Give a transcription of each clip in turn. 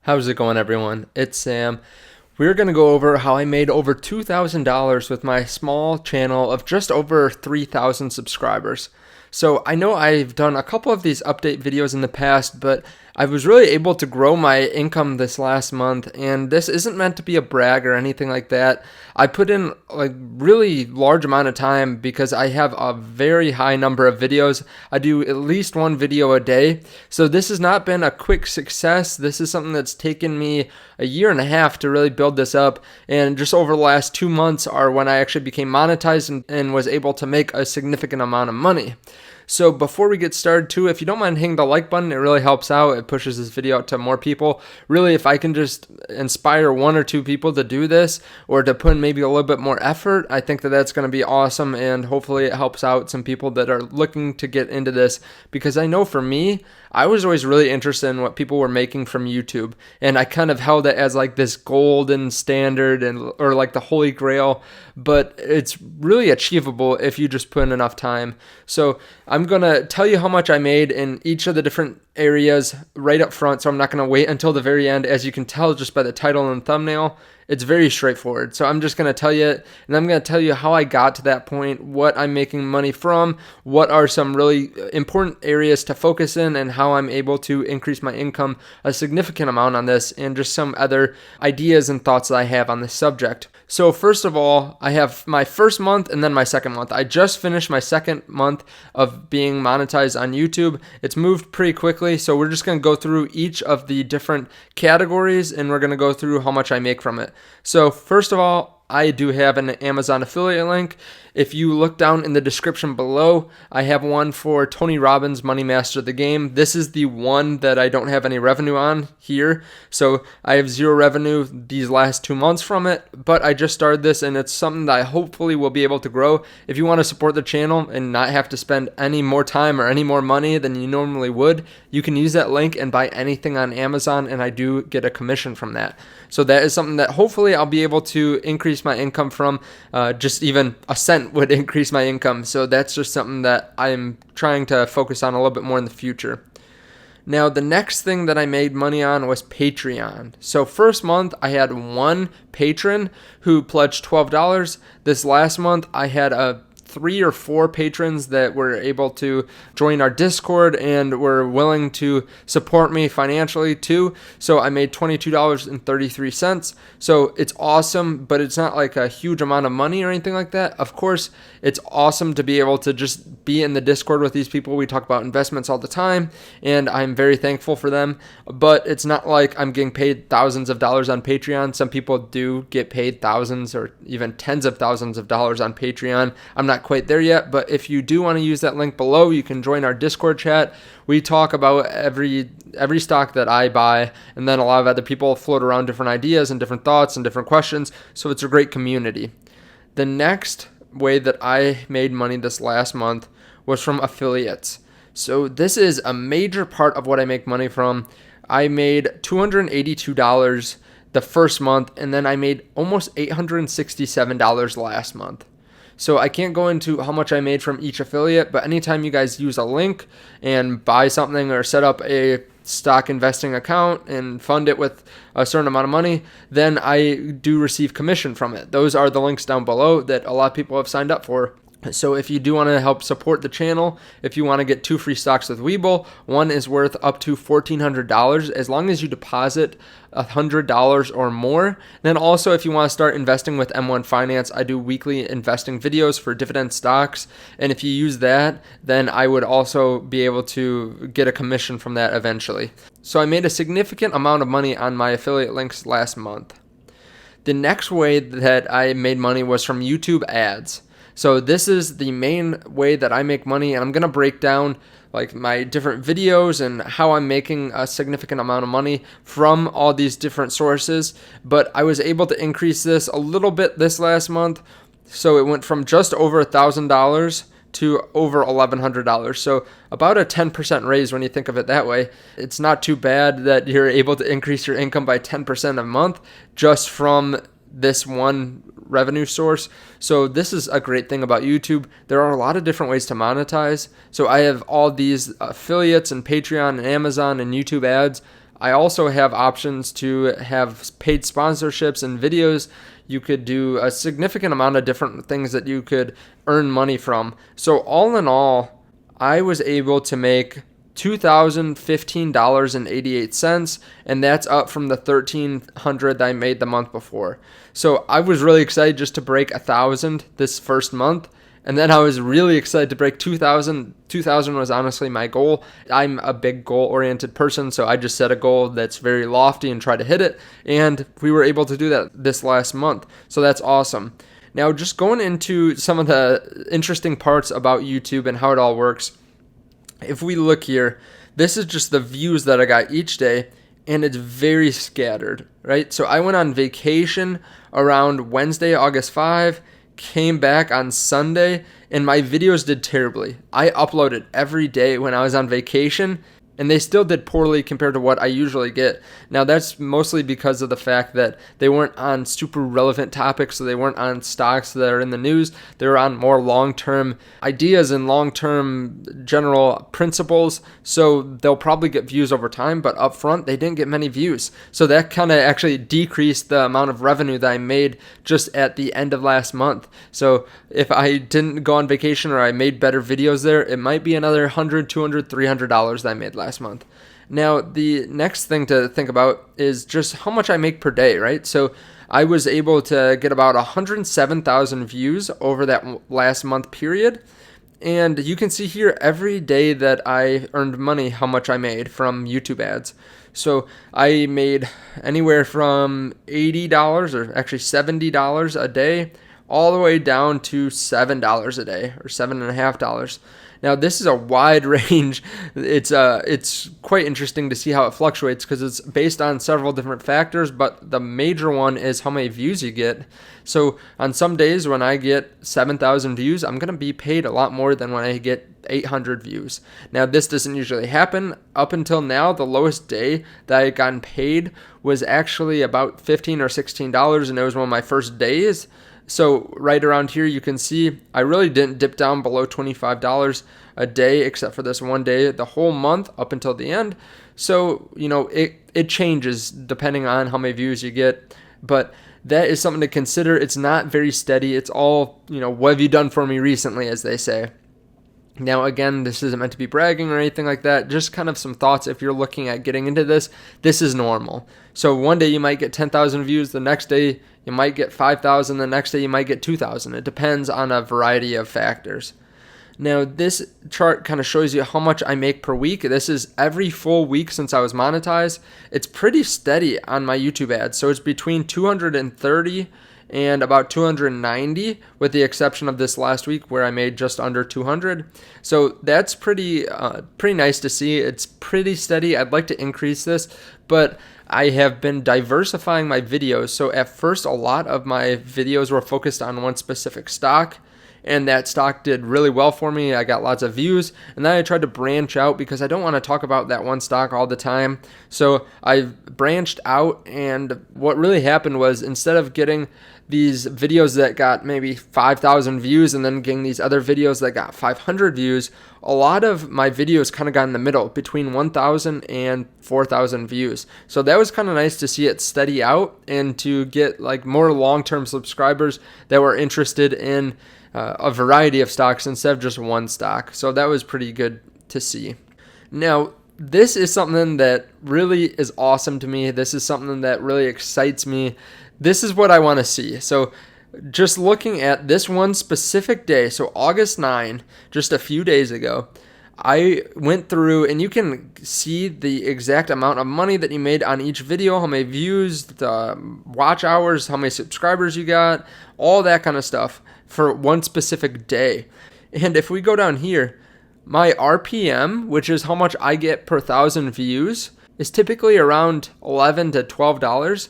How's it going, everyone? It's Sam. We're going to go over how I made over $2,000 with my small channel of just over 3,000 subscribers. So I know I've done a couple of these update videos in the past, but I was really able to grow my income this last month, and this isn't meant to be a brag or anything like that. I put in a really large amount of time because I have a very high number of videos. I do at least one video a day. So this has not been a quick success. This is something that's taken me a year and a half to really build this up. And just over the last 2 months are when I actually became monetized and was able to make a significant amount of money. So before we get started too, if you don't mind hitting the like button, it really helps out. It pushes this video out to more people. Really, if I can just inspire 1 or 2 people to do this or to put in maybe a little bit more effort, I think that that's going to be awesome, and hopefully it helps out some people that are looking to get into this, because I know for me, I was always really interested in what people were making from YouTube, and I kind of held it as like this golden standard or like the holy grail, but it's really achievable if you just put in enough time. So I'm going to tell you how much I made in each of the different areas right up front, so I'm not going to wait until the very end. As you can tell just by the title and thumbnail, it's very straightforward. So I'm just going to tell you, and I'm going to tell you how I got to that point, what I'm making money from, what are some really important areas to focus in, and how I'm able to increase my income a significant amount on this, and just some other ideas and thoughts that I have on this subject. So first of all, I have my first month and then my second month. I just finished my second month of being monetized on YouTube. It's moved pretty quickly, so we're just going to go through each of the different categories, and we're going to go through how much I make from it. So first of all, I do have an Amazon affiliate link. If you look down in the description below, I have one for Tony Robbins' Money Master the Game. This is the one that I don't have any revenue on here. So I have 0 revenue these last 2 months from it, but I just started this, and it's something that I hopefully will be able to grow. If you want to support the channel and not have to spend any more time or any more money than you normally would, you can use that link and buy anything on Amazon, and I do get a commission from that. So that is something that hopefully I'll be able to increase my income from. Just even a cent would increase my income. So that's just something that I'm trying to focus on a little bit more in the future. Now, the next thing that I made money on was Patreon. So first month, I had 1 patron who pledged $12. This last month, I had 3 or 4 patrons that were able to join our Discord and were willing to support me financially too. So I made $22.33. So it's awesome, but it's not like a huge amount of money or anything like that. Of course, it's awesome to be able to just be in the Discord with these people. We talk about investments all the time, and I'm very thankful for them. But it's not like I'm getting paid thousands of dollars on Patreon. Some people do get paid thousands or even tens of thousands of dollars on Patreon. I'm not quite there yet, but if you do want to use that link below, you can join our Discord chat. We talk about every stock that I buy, and then a lot of other people float around different ideas and different thoughts and different questions, so it's a great community. The next way that I made money this last month was from affiliates. So this is a major part of what I make money from. I made $282 the first month, and then I made almost $867 last month. So I can't go into how much I made from each affiliate, but anytime you guys use a link and buy something or set up a stock investing account and fund it with a certain amount of money, then I do receive commission from it. Those are the links down below that a lot of people have signed up for. So if you do want to help support the channel, if you want to get 2 free stocks with WeBull, one is worth up to $1,400 as long as you deposit $100 or more. Then also, if you want to start investing with M1 Finance, I do weekly investing videos for dividend stocks. And if you use that, then I would also be able to get a commission from that eventually. So I made a significant amount of money on my affiliate links last month. The next way that I made money was from YouTube ads. So this is the main way that I make money, and I'm going to break down like my different videos and how I'm making a significant amount of money from all these different sources. But I was able to increase this a little bit this last month. So it went from just over $1,000 to over $1,100. So about a 10% raise when you think of it that way. It's not too bad that you're able to increase your income by 10% a month just from this one revenue source. So this is a great thing about YouTube. There are a lot of different ways to monetize. So I have all these affiliates and Patreon and Amazon and YouTube ads. I also have options to have paid sponsorships and videos. You could do a significant amount of different things that you could earn money from. So all in all, I was able to make $2,015.88, and that's up from the $1,300 that I made the month before. So I was really excited just to break 1,000 this first month, and then I was really excited to break 2,000. 2,000 was honestly my goal. I'm a big goal-oriented person, so I just set a goal that's very lofty and try to hit it, and we were able to do that this last month. So that's awesome. Now, just going into some of the interesting parts about YouTube and how it all works. If we look here, this is just the views that I got each day, and it's very scattered, right? So I went on vacation around Wednesday, August 5, came back on Sunday, and my videos did terribly. I uploaded every day when I was on vacation, and they still did poorly compared to what I usually get. Now, that's mostly because of the fact that they weren't on super relevant topics, so they weren't on stocks that are in the news. They were on more long-term ideas and long-term general principles, so they'll probably get views over time, but up front, they didn't get many views. So that kind of actually decreased the amount of revenue that I made just at the end of last month. So if I didn't go on vacation or I made better videos there, it might be another $100, $200, $300 that I made last month. Now, the next thing to think about is just how much I make per day, right? So I was able to get about 107,000 views over that last month period. And you can see here every day that I earned money, how much I made from YouTube ads. So I made anywhere from $80 or actually $70 a day all the way down to $7 a day or $7.50. Now, this is a wide range. It's quite interesting to see how it fluctuates because it's based on several different factors, but the major one is how many views you get. So on some days when I get 7,000 views, I'm going to be paid a lot more than when I get 800 views. Now, this doesn't usually happen. Up until now, the lowest day that I gotten paid was actually about $15 or $16, and it was one of my first days. So right around here, you can see I really didn't dip down below $25 a day, except for this one day, the whole month up until the end. So, it changes depending on how many views you get, but that is something to consider. It's not very steady. It's all, what have you done for me recently, as they say. Now, again, this isn't meant to be bragging or anything like that. Just kind of some thoughts if you're looking at getting into this. This is normal. So one day you might get 10,000 views. The next day you might get 5,000. The next day you might get 2,000. It depends on a variety of factors. Now, this chart kind of shows you how much I make per week. This is every full week since I was monetized. It's pretty steady on my YouTube ads. So it's between 230 and about 290, with the exception of this last week where I made just under 200. So that's pretty nice to see. It's pretty steady. I'd like to increase this, but I have been diversifying my videos. So at first, a lot of my videos were focused on one specific stock, and that stock did really well for me. I got lots of views, and then I tried to branch out because I don't want to talk about that one stock all the time. So I branched out, and what really happened was instead of getting these videos that got maybe 5,000 views and then getting these other videos that got 500 views, a lot of my videos kind of got in the middle between 1,000 and 4,000 views. So that was kind of nice to see it steady out and to get like more long-term subscribers that were interested in a variety of stocks instead of just one stock. So that was pretty good to see. Now, this is something that really is awesome to me. This is something that really excites me. This is what I want to see. So just looking at this one specific day, so August 9, just a few days ago, I went through, and you can see the exact amount of money that you made on each video, how many views, the watch hours, how many subscribers you got, all that kind of stuff for one specific day. And if we go down here, my RPM, which is how much I get per 1,000 views, is typically around $11 to $12.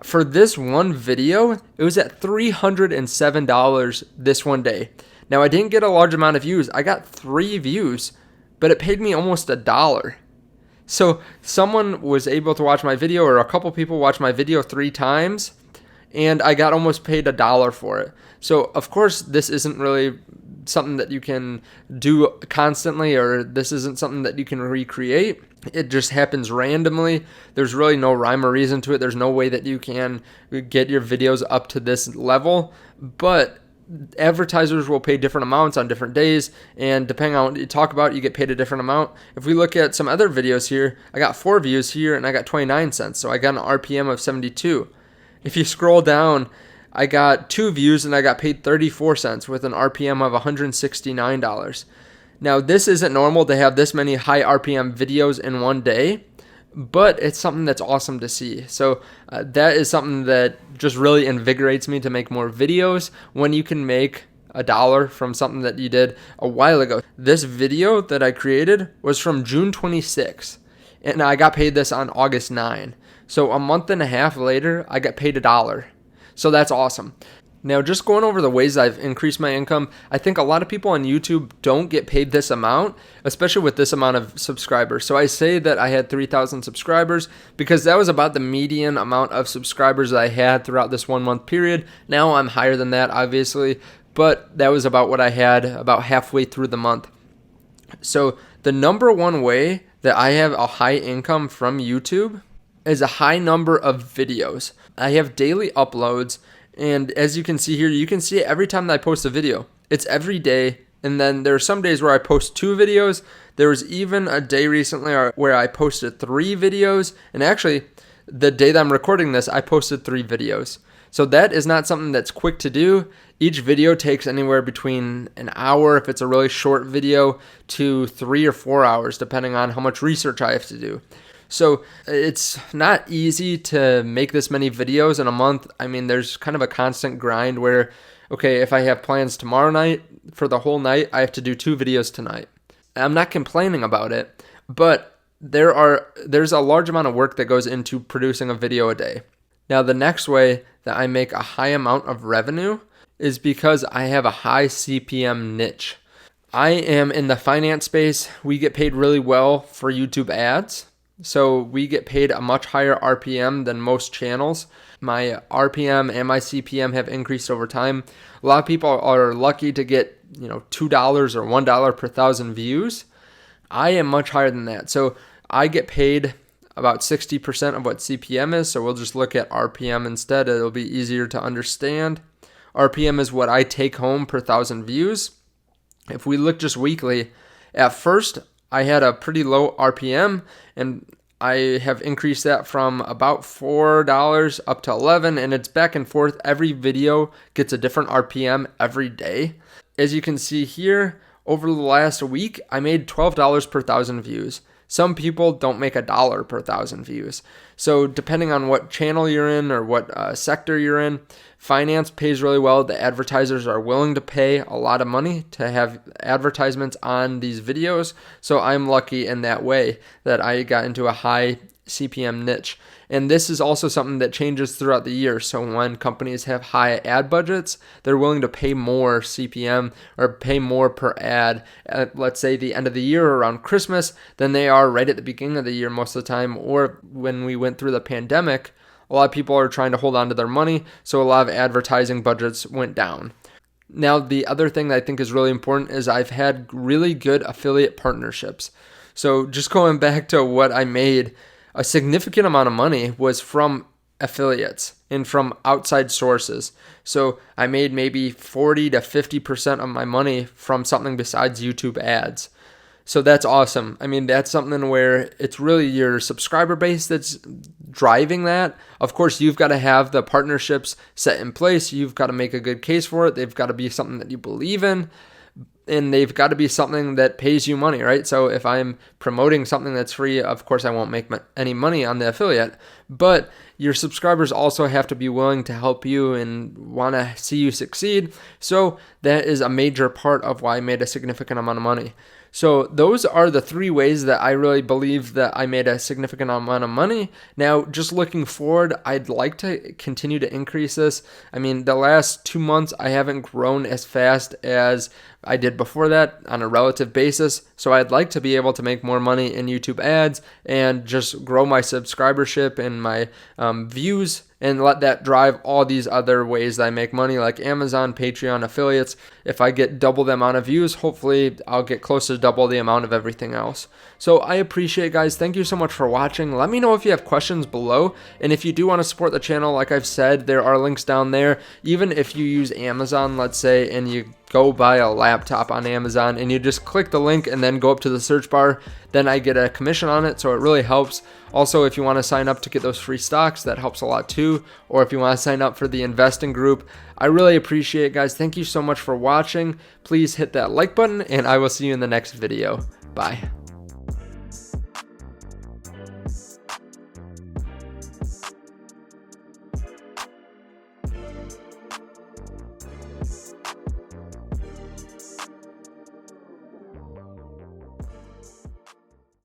For this one video, it was at $307 this one day. Now, I didn't get a large amount of views. I got 3 views, but it paid me almost $1. So someone was able to watch my video, or a couple people watched my video 3 times, and I got almost paid $1 for it. So of course this isn't really something that you can do constantly, or this isn't something that you can recreate. It just happens randomly. There's really no rhyme or reason to it. There's no way that you can get your videos up to this level, but advertisers will pay different amounts on different days, and depending on what you talk about, you get paid a different amount. If we look at some other videos here, I got 4 views here and I got 29 cents, so I got an RPM of 72. If you scroll down, I got 2 views and I got paid 34 cents with an RPM of $169. Now, this isn't normal to have this many high RPM videos in one day, but it's something that's awesome to see. So that is something that just really invigorates me to make more videos when you can make $1 from something that you did a while ago. This video that I created was from June 26th, and I got paid this on August 9. So a month and a half later, I got paid $1. So that's awesome. Now, just going over the ways I've increased my income, I think a lot of people on YouTube don't get paid this amount, especially with this amount of subscribers. So I say that I had 3,000 subscribers because that was about the median amount of subscribers that I had throughout this 1 month period. Now I'm higher than that, obviously, but that was about what I had about halfway through the month. So the number one way that I have a high income from YouTube is a high number of videos. I have daily uploads. And as you can see here, you can see it every time that I post a video. It's every day. And then there are some days where I post 2 videos. There was even a day recently where I posted 3 videos. And actually, the day that I'm recording this, I posted 3 videos. So that is not something that's quick to do. Each video takes anywhere between an hour, if it's a really short video, to 3 or 4 hours, depending on how much research I have to do. So it's not easy to make this many videos in a month. I mean, there's kind of a constant grind where, okay, if I have plans tomorrow night for the whole night, I have to do 2 videos tonight. I'm not complaining about it, but there's a large amount of work that goes into producing a video a day. Now, the next way that I make a high amount of revenue is because I have a high CPM niche. I am in the finance space. We get paid really well for YouTube ads. So we get paid a much higher RPM than most channels. My RPM and my CPM have increased over time. A lot of people are lucky to get, $2 or $1 per 1,000 views. I am much higher than that. So I get paid about 60% of what CPM is. So we'll just look at RPM instead. It'll be easier to understand. RPM is what I take home per 1,000 views. If we look just weekly, at first I had a pretty low RPM, and I have increased that from about $4 up to $11, and it's back and forth. Every video gets a different RPM every day. As you can see here, over the last week, I made $12 per 1,000 views. Some people don't make $1 per 1,000 views. So depending on what channel you're in or what sector you're in, finance pays really well. The advertisers are willing to pay a lot of money to have advertisements on these videos. So I'm lucky in that way that I got into a high CPM niche. And this is also something that changes throughout the year. So when companies have high ad budgets, they're willing to pay more CPM or pay more per ad at, let's say, the end of the year or around Christmas than they are right at the beginning of the year most of the time. Or when we went through the pandemic, a lot of people are trying to hold on to their money, so a lot of advertising budgets went down. Now, the other thing that I think is really important is I've had really good affiliate partnerships. So just going back to what I made, a significant amount of money was from affiliates and from outside sources. So I made maybe 40 to 50% of my money from something besides YouTube ads. So that's awesome. I mean, that's something where it's really your subscriber base that's driving that. Of course, you've got to have the partnerships set in place. You've got to make a good case for it. They've got to be something that you believe in. And they've got to be something that pays you money, right? So if I'm promoting something that's free, of course I won't make any money on the affiliate. But your subscribers also have to be willing to help you and want to see you succeed. So that is a major part of why I made a significant amount of money. So those are the 3 ways that I really believe that I made a significant amount of money. Now, just looking forward, I'd like to continue to increase this. I mean, the last 2 months, I haven't grown as fast as I did before that on a relative basis. So I'd like to be able to make more money in YouTube ads and just grow my subscribership and my views and let that drive all these other ways that I make money, like Amazon, Patreon, affiliates. If I get double the amount of views, hopefully I'll get close to double the amount of everything else. So I appreciate it, guys. Thank you so much for watching. Let me know if you have questions below. And if you do want to support the channel, like I've said, there are links down there. Even if you use Amazon, let's say, and you go buy a laptop on Amazon and you just click the link and then go up to the search bar, then I get a commission on it, so it really helps. Also, if you want to sign up to get those free stocks, that helps a lot too. Or if you want to sign up for the investing group, I really appreciate it, guys. Thank you so much for watching. Please hit that like button, and I will see you in the next video. Bye.